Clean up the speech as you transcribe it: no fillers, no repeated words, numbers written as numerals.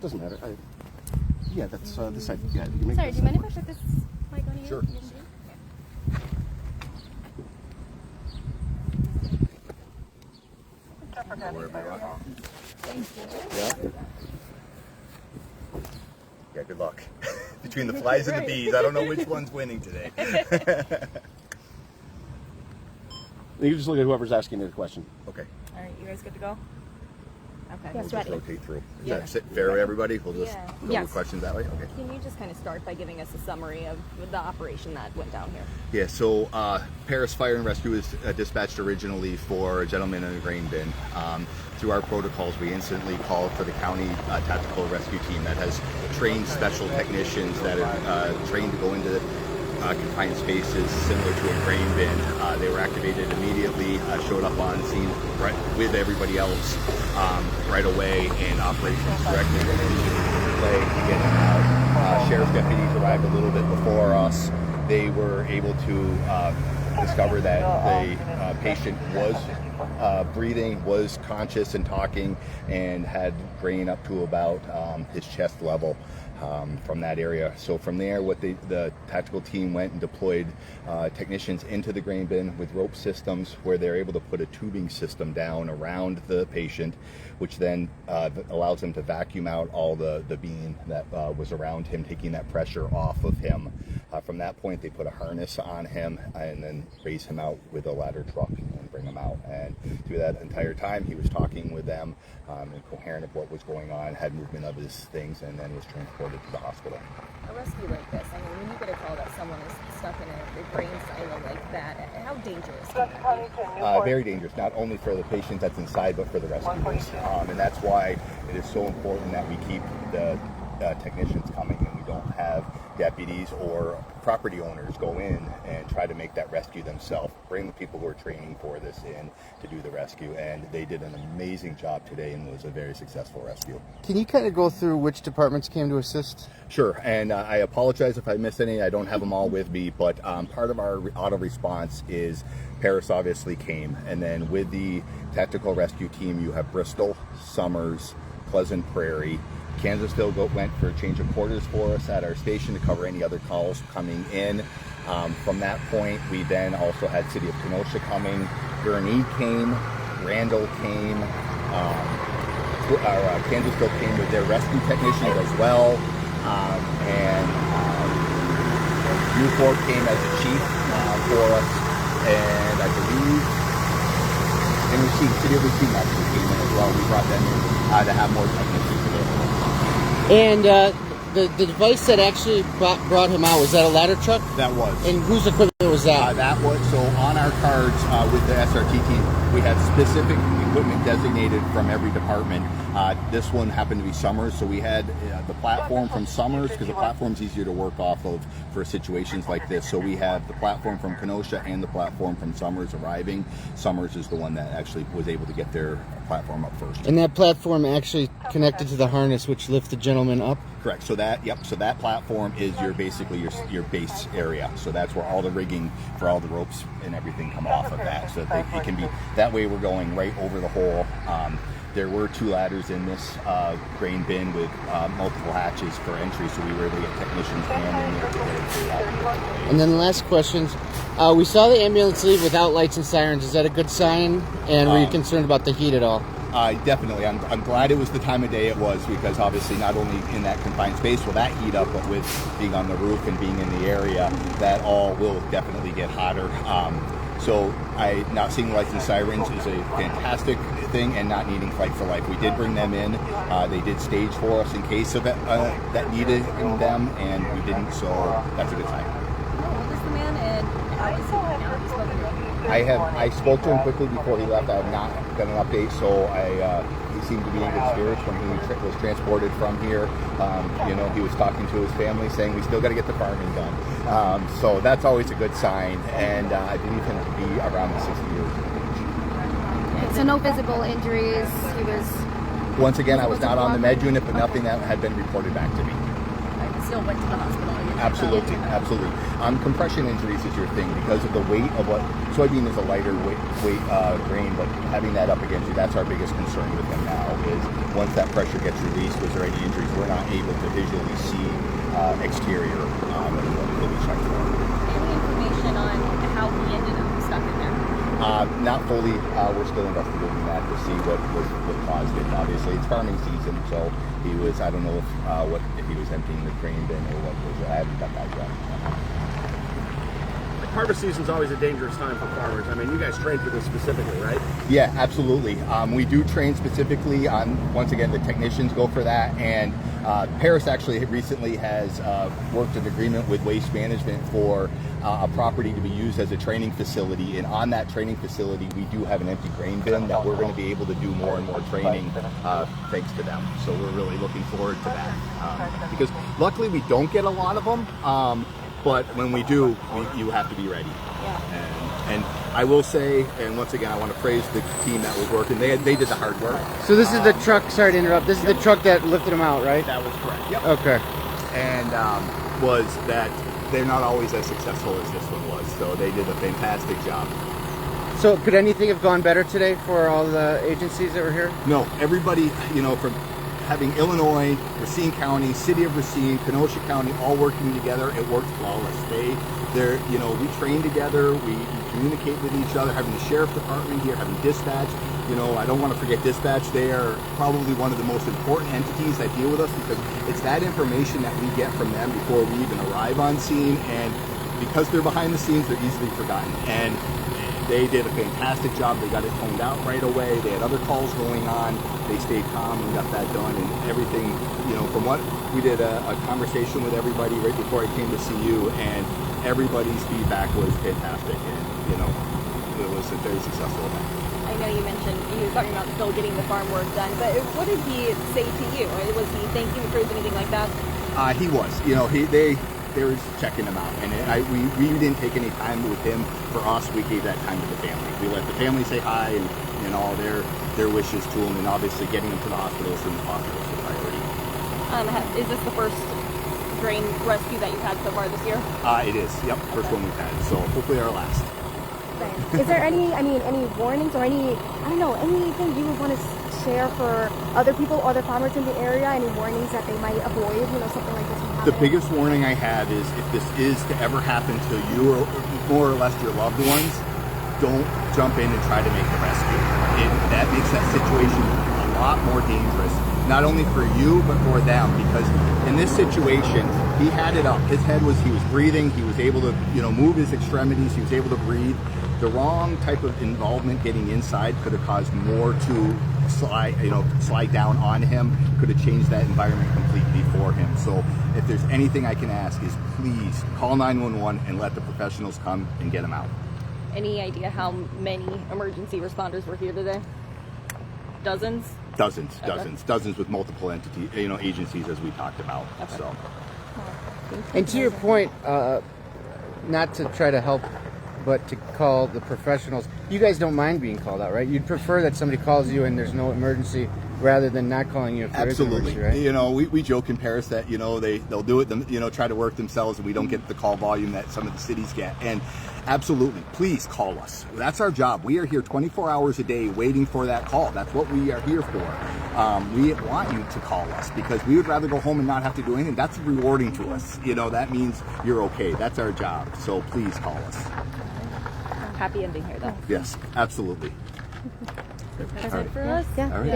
Doesn't matter. Yeah, that's this side. Yeah. Sorry, do you mind if I put this mic on you? Sure. Thank you. Yeah. Yeah, good luck. Between the flies and the bees, I don't know which one's winning today. You just look at whoever's asking you the question. Okay. All right, you guys good to go? Okay. We'll just rotate through. Is Yeah. that fair to everybody? We'll just go Yes. with questions that way? Okay. Can you just kind of start by giving us a summary of the operation that went down here? Yeah, so Paris Fire and Rescue was dispatched originally for a gentleman in a grain bin. Through our protocols, we instantly called for the county tactical rescue team that has trained special technicians that are trained to go into confined spaces similar to a grain bin. They were activated immediately, showed up on scene right with everybody else right away, and operations directly went into play to get them out. Sheriff's deputies arrived a little bit before us. They were able to discover that the patient was breathing, was conscious and talking, and had grain up to about his chest level. From that area. So from there, the tactical team went and deployed technicians into the grain bin with rope systems, where they're able to put a tubing system down around the patient, which then allows them to vacuum out all the bean that was around him, taking that pressure off of him. From that point, they put a harness on him and then raise him out with a ladder truck and bring him out. And through that entire time, he was talking with them, and coherent of what was going on, had movement of his things, and then was transported to the hospital. A rescue like this, I mean, when you get a call that someone is stuck in a grain silo like that, how dangerous can that be? Very dangerous, not only for the patient that's inside, but for the rescuers. And that's why it is so important that we keep the technicians coming, and we don't have deputies or property owners go in and try to make that rescue themselves. Bring the people who are training for this in to do the rescue, and they did an amazing job today and was a very successful rescue. Can you kind of go through which departments came to assist? Sure, and I apologize if I missed any. I don't have them all with me, but part of our auto response is Paris obviously came, and then with the tactical rescue team, you have Bristol, Summers, Pleasant Prairie. Kansasville went for a change of quarters for us at our station to cover any other calls coming in. From that point, we then also had City of Kenosha coming. Gurnee came, Randall came, Kansasville came with their rescue technicians as well, and Newport came as a chief for us, and I believe City of Racine actually came in as well. We brought them in to have more technicians available. And the device that actually brought him out, was that a ladder truck? That was. And whose equipment was that? That was, so on our cards with the SRT team, we had specific equipment designated from every department. This one happened to be Summers, so we had the platform from Summers, because the platform's easier to work off of for situations like this. So we have the platform from Kenosha and the platform from Summers arriving. Summers is the one that actually was able to get their platform up first. And that platform actually connected to the harness, which lifted the gentleman up? Correct. So that, so that platform is basically your base area. So that's where all the rigging for all the ropes and everything come off of that. So that it can be, that way we're going right over the hole. There were 2 ladders in this grain bin with multiple hatches for entry, so we were able to get technicians and in there to get it through that. And then the last questions. We saw the ambulance leave without lights and sirens. Is that a good sign? And were you concerned about the heat at all? Definitely. I'm glad it was the time of day it was, because obviously not only in that confined space will that heat up, but with being on the roof and being in the area, that all will definitely get hotter. So not seeing lights and sirens is a fantastic thing, and not needing Fight for Life. We did bring them in. They did stage for us in case of that needed in them, and we didn't, so that's a good sign. What was the man, and how is he now? Have you spoken to him? I spoke to him quickly before he left. I have not got an update, so he seemed to be in good spirits when he was transported from here. He was talking to his family, saying we still got to get the farming done. So that's always a good sign, and I believe him to be around the 60 years of age. So no visible injuries. He was. Once again, I was not on the med unit, but nothing that had been reported back to me. I still went to the hospital. Absolutely, absolutely. Compression injuries is your thing because of the weight of what soybean is a lighter weight grain, but having that up against you, that's our biggest concern with him now. Is once that pressure gets released, was there any injuries? We're not able to visually see exterior when we check for him. Any information on how he ended up stuck in there? Not fully. We're still investigating that to see what caused it. Obviously, it's farming season, so he was. I don't know if he was emptying the grain bin or what was. I haven't got that yet. Harvest season's always a dangerous time for farmers. I mean, you guys train for this specifically, right? Yeah, absolutely. We do train specifically on, once again, the technicians go for that. And Paris actually recently has worked an agreement with Waste Management for a property to be used as a training facility. And on that training facility, we do have an empty grain bin that we're going to be able to do more and more training thanks to them. So we're really looking forward to that. Because luckily we don't get a lot of them. But when we do, you have to be ready. Yeah. And I will say, and once again, I want to praise the team that was working. They did the hard work. So this is the truck. Sorry to interrupt. This is the truck that lifted him out, right? That was correct. Yep. Okay. And was that they're not always as successful as this one was. So they did a fantastic job. So could anything have gone better today for all the agencies that were here? No, everybody, from having Illinois, Racine County, City of Racine, Kenosha County, all working together, it worked flawless. We train together, we communicate with each other, having the sheriff department here, having dispatch. I don't want to forget dispatch. They are probably one of the most important entities that deal with us because it's that information that we get from them before we even arrive on scene, and because they're behind the scenes, they're easily forgotten. And they did a fantastic job. They got it toned out right away. They had other calls going on. They stayed calm and got that done, and everything, from what we did a conversation with everybody right before I came to see you, and everybody's feedback was fantastic, and it was a very successful event. I know you mentioned he was talking about still getting the farm work done, but what did he say to you? Was he thanking you for anything like that? He was. They were checking him out, and we didn't take any time with him. For us, we gave that time to the family. We let the family say hi and all their wishes to him, and obviously getting him to the hospital as soon as possible is the priority. Is this the first grain rescue that you've had so far this year? It is. Yep, first one we've had. So hopefully our last. Is there any warnings or anything you would want to share for other people, other farmers in the area? Any warnings that they might avoid, something like this from happening? The biggest warning I have is if this is to ever happen to you or more or less your loved ones, don't jump in and try to make the rescue. That makes that situation a lot more dangerous, not only for you, but for them, because in this situation, he had it up. His head he was breathing, he was able to, move his extremities, he was able to breathe. The wrong type of involvement getting inside could have caused more to slide down on him, could have changed that environment completely for him. So if there's anything I can ask is please call 911 and let the professionals come and get him out. Any idea how many emergency responders were here today? Dozens? Dozens with multiple entities, agencies as we talked about. Okay. So. And to your point, not to try to help, but to call the professionals. You guys don't mind being called out, right? You'd prefer that somebody calls you and there's no emergency rather than not calling you if there is an emergency, right? We joke in Paris that they'll do it, try to work themselves, and we don't get the call volume that some of the cities get. And absolutely, please call us. That's our job. We are here 24 hours a day waiting for that call. That's what we are here for. We want you to call us because we would rather go home and not have to do anything. That's rewarding to us. That means you're okay. That's our job. So please call us. Happy ending here, though. Yes, absolutely. That's it for us. Yeah. All right. Thank